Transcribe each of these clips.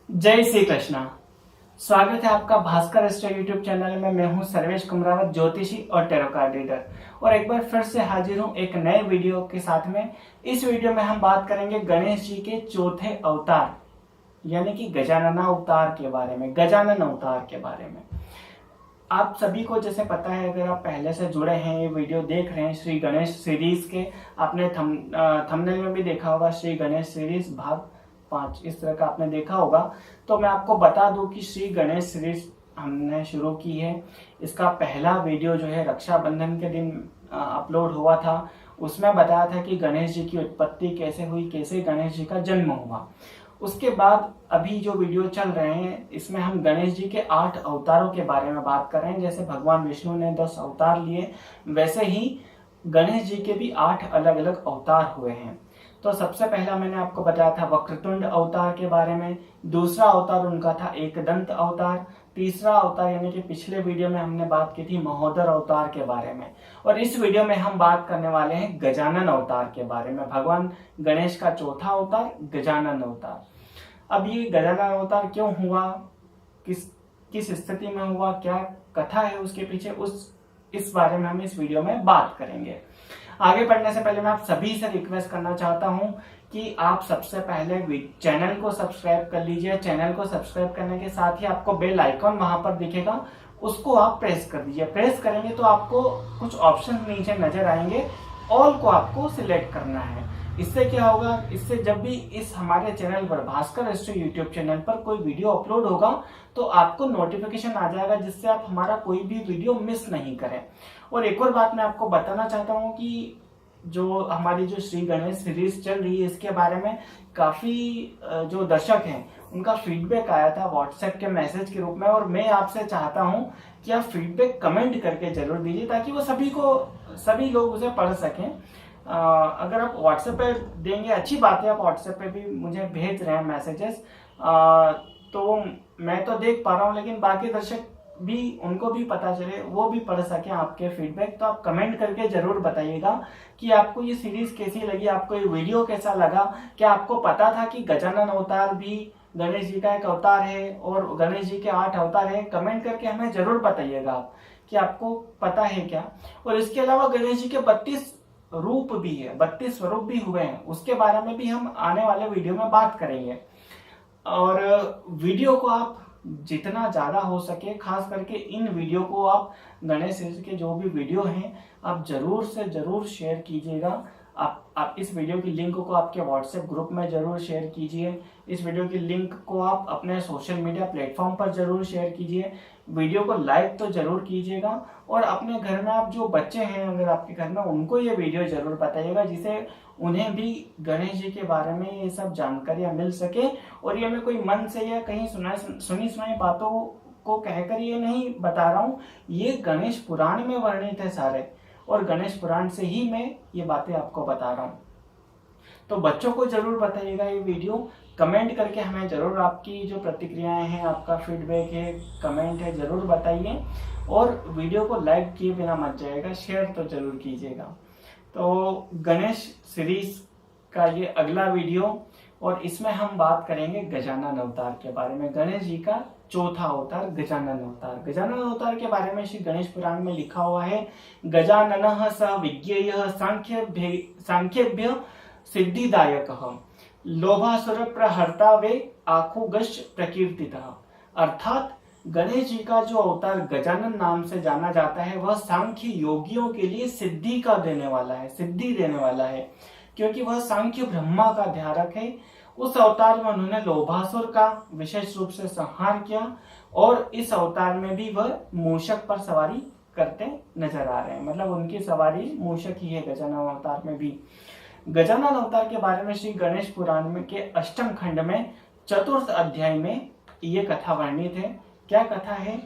जय श्री कृष्णा। स्वागत है आपका भास्कर एस्ट्रो यूट्यूब चैनल में। मैं हूं सर्वेश कुमरावत, ज्योतिषी और टैरो कार्ड रीडर, और एक बार फिर से हाजिर हूं एक नए वीडियो के साथ में। इस वीडियो में हम बात करेंगे गणेश जी के चौथे अवतार यानी कि गजानन अवतार के बारे में। गजानन अवतार के बारे में आप सभी को जैसे पता है, अगर आप पहले से जुड़े हैं, ये वीडियो देख रहे हैं श्री गणेश सीरीज के, आपने थंबनेल में भी देखा होगा श्री गणेश सीरीज भाग 5, इस तरह का आपने देखा होगा। तो मैं आपको बता दूं कि श्री गणेश सीरीज हमने शुरू की है। इसका पहला वीडियो जो है रक्षाबंधन के दिन अपलोड हुआ था। उसमें बताया था कि गणेश जी की उत्पत्ति कैसे हुई, कैसे गणेश जी का जन्म हुआ। उसके बाद अभी जो वीडियो चल रहे हैं, इसमें हम गणेश जी के 8 अवतारों के बारे में बात कर रहे हैं। जैसे भगवान विष्णु ने 10 अवतार लिए, वैसे ही गणेश जी के भी 8 अलग अलग अवतार हुए हैं। तो सबसे पहला मैंने आपको बताया था वक्रतुंड अवतार के बारे में। दूसरा अवतार उनका था एकदंत अवतार। तीसरा अवतार यानी कि पिछले वीडियो में हमने बात की थी महोदर अवतार के बारे में। और इस वीडियो में हम बात करने वाले हैं गजानन अवतार के बारे में। भगवान गणेश का चौथा अवतार गजानन अवतार। अब ये गजानन अवतार क्यों हुआ, किस स्थिति में हुआ, क्या कथा है उसके पीछे, इस बारे में हम इस वीडियो में बात करेंगे। आगे बढ़ने से पहले मैं आप सभी से रिक्वेस्ट करना चाहता हूं कि आप सबसे पहले चैनल को सब्सक्राइब कर लीजिए। चैनल को सब्सक्राइब करने के साथ ही आपको बेल आइकॉन वहां पर दिखेगा, उसको आप प्रेस कर दीजिए। प्रेस करेंगे तो आपको कुछ ऑप्शन नीचे नजर आएंगे, ऑल को आपको सिलेक्ट करना है। इससे क्या होगा, इससे जब भी इस हमारे चैनल पर भास्कर एस्ट्रो यूट्यूब चैनल पर कोई वीडियो अपलोड होगा तो आपको नोटिफिकेशन आ जाएगा, जिससे आप हमारा कोई भी वीडियो मिस नहीं करें। और एक और बात मैं आपको बताना चाहता हूँ कि जो हमारी जो श्री गणेश सीरीज चल रही है, इसके बारे में काफी जो दर्शक हैं उनका फीडबैक आया था व्हाट्सएप के मैसेज के रूप में। और मैं आपसे चाहता हूं कि आप फीडबैक कमेंट करके जरूर दीजिए, ताकि वो सभी लोग उसे पढ़ सकें। अगर आप व्हाट्सएप पे देंगे अच्छी बात है, आप व्हाट्सएप पे भी मुझे भेज रहे हैं मैसेजेस, तो मैं तो देख पा रहा हूँ, लेकिन बाकी दर्शक भी, उनको भी पता चले, वो भी पढ़ सके आपके फीडबैक। तो आप कमेंट करके जरूर बताइएगा कि आपको ये सीरीज कैसी लगी, आपको ये वीडियो कैसा लगा। क्या आपको पता था कि गजानन अवतार भी गणेश जी का एक अवतार है और गणेश जी के 8 अवतार है? कमेंट करके हमें जरूर बताइएगा आप कि आपको पता है क्या। और इसके अलावा गणेश जी के 32 रूप भी है, 32 स्वरूप भी हुए हैं, उसके बारे में भी हम आने वाले वीडियो में बात करेंगे। और वीडियो को आप जितना ज्यादा हो सके, खास करके इन वीडियो को आप गणेश जी के जो भी वीडियो हैं आप जरूर से जरूर शेयर कीजिएगा। आप इस वीडियो की लिंक को आपके व्हाट्सएप ग्रुप में जरूर शेयर कीजिए। इस वीडियो की लिंक को आप अपने सोशल मीडिया प्लेटफॉर्म पर जरूर शेयर कीजिए। वीडियो को लाइक तो जरूर कीजिएगा, और अपने घर में आप जो बच्चे हैं अगर आपके घर में, उनको ये वीडियो जरूर बताइएगा, जिसे उन्हें भी गणेश जी के बारे में ये सब जानकारियां मिल सके। और ये मैं कोई मन से या कहीं सुनी सुनाई बातों को कहकर ये नहीं बता रहा हूँ, ये गणेश पुराण में वर्णित है सारे, और गणेश पुराण से ही मैं ये बातें आपको बता रहा हूँ। तो बच्चों को जरूर बताइएगा ये वीडियो, कमेंट करके हमें जरूर आपकी जो प्रतिक्रियाएं हैं, आपका फीडबैक है, कमेंट है, जरूर बताइए। और वीडियो को लाइक किए बिना मत जाएगा, शेयर तो जरूर कीजिएगा। तो गणेश सीरीज का ये अगला वीडियो, और इसमें हम बात करेंगे गजानन अवतार के बारे में। गणेश जी का चौथा अवतार गजानन अवतार। गजानन अवतार के बारे में श्री गणेश पुराण में लिखा हुआ है, गजाननः स विज्ञेयः सांख्येभ्य सिद्धिदायकः लोभासुर प्रहर्ता वे आखुगश प्रकीर्तितः। अर्थात गणेश जी का जो अवतार गजानन नाम से जाना जाता है, वह सांख्य योगियों के लिए सिद्धि का देने वाला है, सिद्धि देने वाला है, क्योंकि वह सांख्य ब्रह्मा का ध्यारक है। उस अवतार में उन्होंने लोभासुर का विशेष रूप से संहार किया, और इस अवतार में भी वह मूषक पर सवारी करते नजर आ रहे हैं, मतलब उनकी सवारी मूषक ही है गजानन अवतार में भी। गजानन अवतार के बारे में श्री गणेश पुराण में के 8वें खंड में 4th अध्याय में ये कथा वर्णित है। क्या कथा है?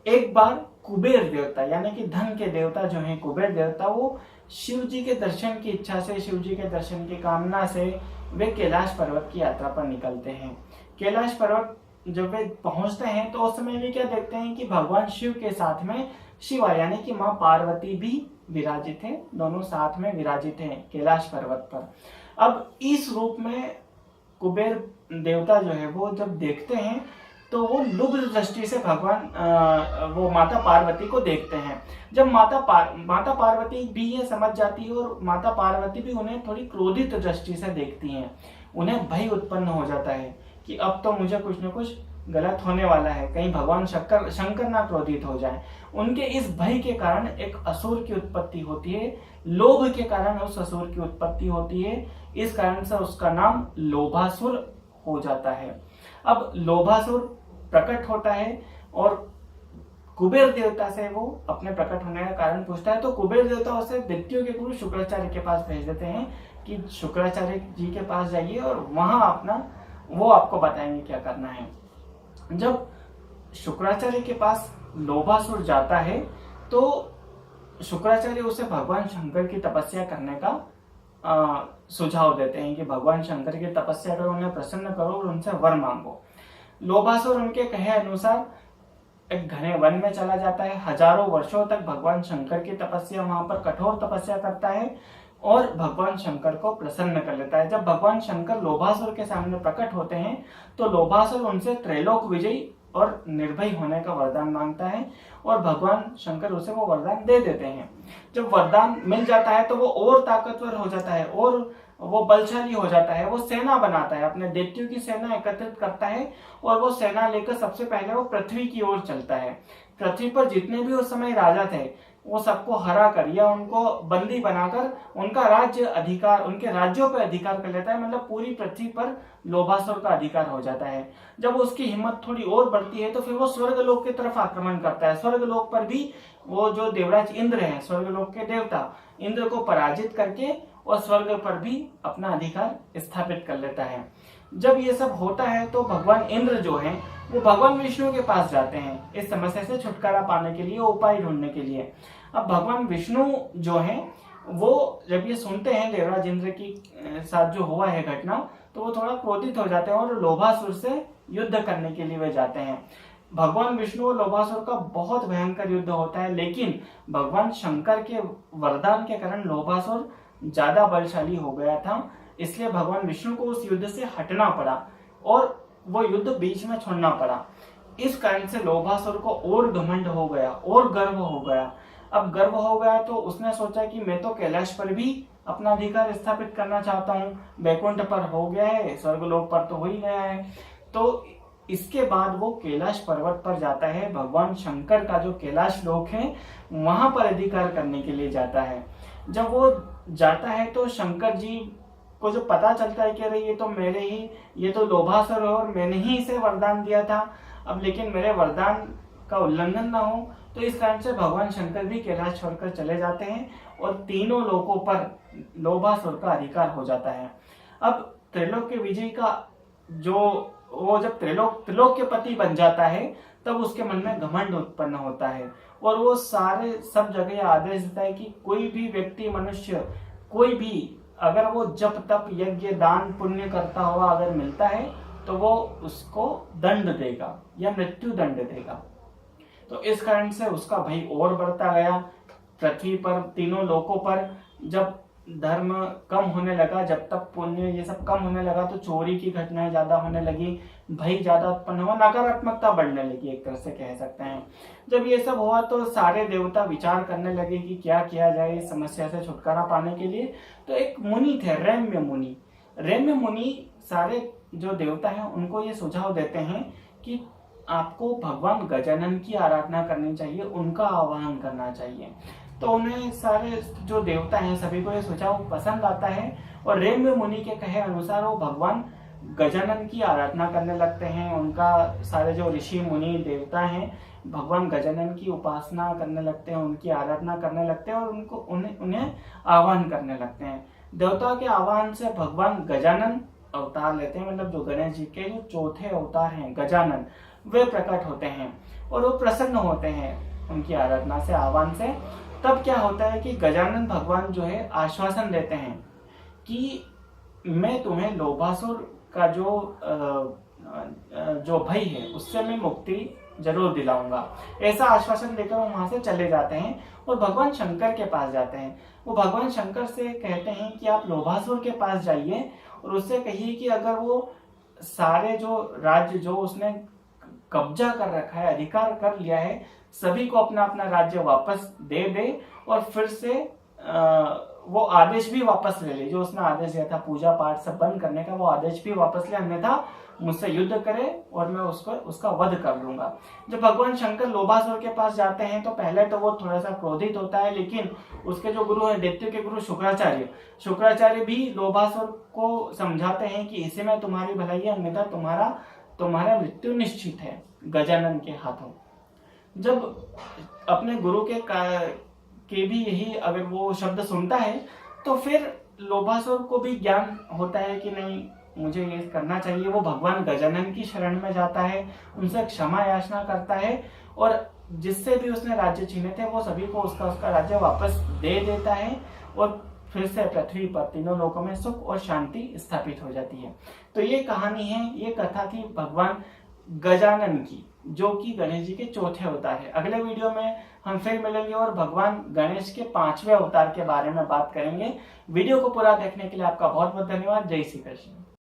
एक बार कुबेर देवता यानी कि धन के देवता जो हैं कुबेर देवता, वो शिव जी के दर्शन की इच्छा से, शिव जी के दर्शन की कामना से वे कैलाश पर्वत की यात्रा पर निकलते हैं। कैलाश पर्वत जब वे पहुंचते हैं तो उस समय वे क्या देखते हैं कि भगवान शिव के साथ में शिवा यानी कि माँ पार्वती भी विराजित है, दोनों साथ में विराजित हैं कैलाश पर्वत पर। अब इस रूप में कुबेर देवता जो है वो जब देखते हैं तो वो लुब्ध दृष्टि से भगवान वो माता पार्वती को देखते हैं। जब माता पार्वती भी ये समझ जाती है और माता पार्वती भी उन्हें थोड़ी क्रोधित दृष्टि से देखती हैं। उन्हें भय उत्पन्न हो जाता है कि अब तो मुझे कुछ न कुछ गलत होने वाला है, कहीं भगवान शंकर ना क्रोधित हो जाए। उनके इस भय के कारण एक असुर की उत्पत्ति होती है, लोभ के कारण उस असुर की उत्पत्ति होती है। इस कारण से उसका नाम लोभासुर हो जाता है। अब लोभासुर प्रकट होता है और कुबेर देवता से वो अपने प्रकट होने का कारण पूछता है। तो कुबेर देवता उसे दैत्यों के गुरु शुक्राचार्य के पास भेज देते हैं कि शुक्राचार्य जी के पास जाइए और वहां वो आपको बताएंगे क्या करना है। जब शुक्राचार्य के पास लोभासुर जाता है तो शुक्राचार्य उसे भगवान शंकर की तपस्या करने का सुझाव देते हैं कि भगवान शंकर की तपस्या करो, उन्हें प्रसन्न करो और उनसे वर मांगो। लोभासुर उनके कहे अनुसार एक घने वन में चला जाता है। हजारों वर्षों तक भगवान शंकर की तपस्या वहां पर कठोर तपस्या करता है और भगवान शंकर को प्रसन्न कर लेता है। जब भगवान शंकर लोभासुर के सामने प्रकट होते हैं तो लोभासुर उनसे त्रैलोक विजयी और निर्भय होने का वरदान मांगता है और भगवान शंकर उसे वो वरदान दे देते हैं। जब वरदान मिल जाता है तो वो और ताकतवर हो जाता है और वो बलशाली हो जाता है। वो सेना बनाता है, अपने दैत्यों की सेना एकत्रित करता है और वो सेना लेकर सबसे पहले वो पृथ्वी की ओर चलता है। पृथ्वी पर जितने भी उस समय राजा थे वो सबको हरा कर या उनको बंदी बनाकर उनका उनके राज्यों पर अधिकार कर लेता है। मतलब पूरी पृथ्वी पर लोभासुर का अधिकार हो जाता है। जब उसकी हिम्मत थोड़ी और बढ़ती है तो फिर वो स्वर्गलोक की तरफ आक्रमण करता है। स्वर्गलोक पर भी वो जो देवराज इंद्र हैं, स्वर्गलोक के देवता, इंद्र को पराजित करके और स्वर्ग पर भी अपना अधिकार स्थापित कर लेता है। जब ये सब होता है तो भगवान इंद्र जो हैं वो भगवान विष्णु के पास जाते हैं इस समस्या से छुटकारा पाने के लिए, उपाय ढूंढने के लिए। अब भगवान विष्णु जो हैं वो जब ये सुनते हैं देवराज इंद्र की साथ जो हुआ है घटना, तो वो थोड़ा क्रोधित हो जाते हैं और लोभासुर से युद्ध करने के लिए वे जाते हैं। भगवान विष्णु और लोभासुर का बहुत भयंकर युद्ध होता है, लेकिन भगवान शंकर के वरदान के कारण लोभासुर ज्यादा बलशाली हो गया था। इसलिए भगवान विष्णु को उस युद्ध से हटना पड़ा और वो युद्ध बीच में छोड़ना पड़ा। इस कारण से लोभासुर को और घमंड हो गया और गर्व हो गया। अब गर्व हो गया तो उसने सोचा कि मैं तो कैलाश पर भी अपना अधिकार स्थापित करना चाहता हूँ। वैकुंठ पर हो गया है, स्वर्गलोक पर तो हो ही गया है। तो इसके बाद वो कैलाश पर्वत पर जाता है। भगवान शंकर का जो कैलाश लोक है वहां पर अधिकार करने के लिए जाता है। जब वो जाता है तो शंकर जी को जो पता चलता है कि अरे ये तो लोभासुर है और मैंने ही इसे वरदान दिया था, अब लेकिन मेरे वरदान का उल्लंघन ना हो, तो इस कारण से भगवान शंकर भी कैलाश छोड़कर चले जाते हैं और तीनों लोकों पर लोभासुर का अधिकार हो जाता है। अब त्रिलोक के विजय का वो जब त्रिलोक के पति बन जाता है तब उसके मन में घमंड उत्पन्न होता है और वो सब जगह आदेश देता है कि कोई भी व्यक्ति, मनुष्य, कोई भी अगर वो जप तप यज्ञ दान पुण्य करता हुआ अगर मिलता है तो वो उसको दंड देगा या मृत्यु दंड देगा। तो इस कारण से उसका भय और बढ़ता गया। पृथ्वी पर, तीनों लोकों पर जब धर्म कम होने लगा, जब तक पुण्य ये सब कम होने लगा, तो चोरी की घटनाएं ज्यादा होने लगी, भय ज्यादा उत्पन्न हुआ, नकारात्मकता बढ़ने लगी, एक तरह से कह सकते हैं। जब ये सब हुआ तो सारे देवता विचार करने लगे कि क्या किया जाए इस समस्या से छुटकारा पाने के लिए। तो एक मुनि थे, रैम्य मुनि सारे जो देवता हैं उनको ये सुझाव देते हैं कि आपको भगवान गजानन की आराधना करनी चाहिए, उनका आह्वान करना चाहिए। तो उन्हें सारे जो देवता हैं सभी को ये सुझाव पसंद आता है और रैम्य मुनि के कहे अनुसार वो भगवान गजानन की आराधना करने लगते हैं। उनका सारे जो ऋषि मुनि देवता हैं भगवान गजानन की उपासना करने लगते हैं, उनकी आराधना करने लगते हैं और उन्हें आह्वान करने लगते हैं। देवताओं के आह्वान से भगवान गजानन अवतार लेते हैं, मतलब जो गणेश जी के जो चौथे अवतार हैं गजानन, वे प्रकट होते हैं और वो प्रसन्न होते हैं उनकी आराधना से, आह्वान से। तब क्या होता है कि गजानन भगवान जो है आश्वासन देते हैं कि मैं तुम्हें लोभासुर का जो भय है उससे मैं मुक्ति जरूर दिलाऊंगा। ऐसा आश्वासन देकर वो वहां से चले जाते हैं और भगवान शंकर के पास जाते हैं। वो भगवान शंकर से कहते हैं कि आप लोभासुर के पास जाइए और उससे कहिए कि अगर वो सारे जो राज्य जो उसने कब्जा कर रखा है, अधिकार कर लिया है, सभी को अपना अपना राज्य वापस दे दे और फिर से वो आदेश भी वापस ले ले। जो उसने आदेश दिया था पूजा पाठ सब बंद करने का, वो आदेश भी वापस ले, अन्यथा मुझसे युद्ध करे और मैं उसका वध कर लूंगा। जब भगवान शंकर लोभासुर के पास जाते हैं तो पहले तो वो थोड़ा सा क्रोधित होता है, लेकिन उसके जो गुरु है, दैत्य के गुरु शुक्राचार्य भी लोभासुर को समझाते हैं कि इसी में तुम्हारी भलाई है, अन्यथा तुम्हारा मृत्यु निश्चित है गजानन के हाथों। जब अपने गुरु के भी यही अगर वो शब्द सुनता है तो फिर लोभासुर को भी ज्ञान होता है कि नहीं, मुझे ये करना चाहिए। वो भगवान गजानन की शरण में जाता है, उनसे क्षमा याचना करता है और जिससे भी उसने राज्य छीने थे वो सभी को उसका राज्य वापस दे देता है और फिर से पृथ्वी पर तीनों लोकों में सुख और शांति स्थापित हो जाती है। तो ये कहानी है, ये कथा थी भगवान गजानन की, जो कि गणेश जी के चौथे अवतार है। अगले वीडियो में हम फिर मिलेंगे और भगवान गणेश के 5वें अवतार के बारे में बात करेंगे। वीडियो को पूरा देखने के लिए आपका बहुत बहुत धन्यवाद। जय श्री कृष्ण।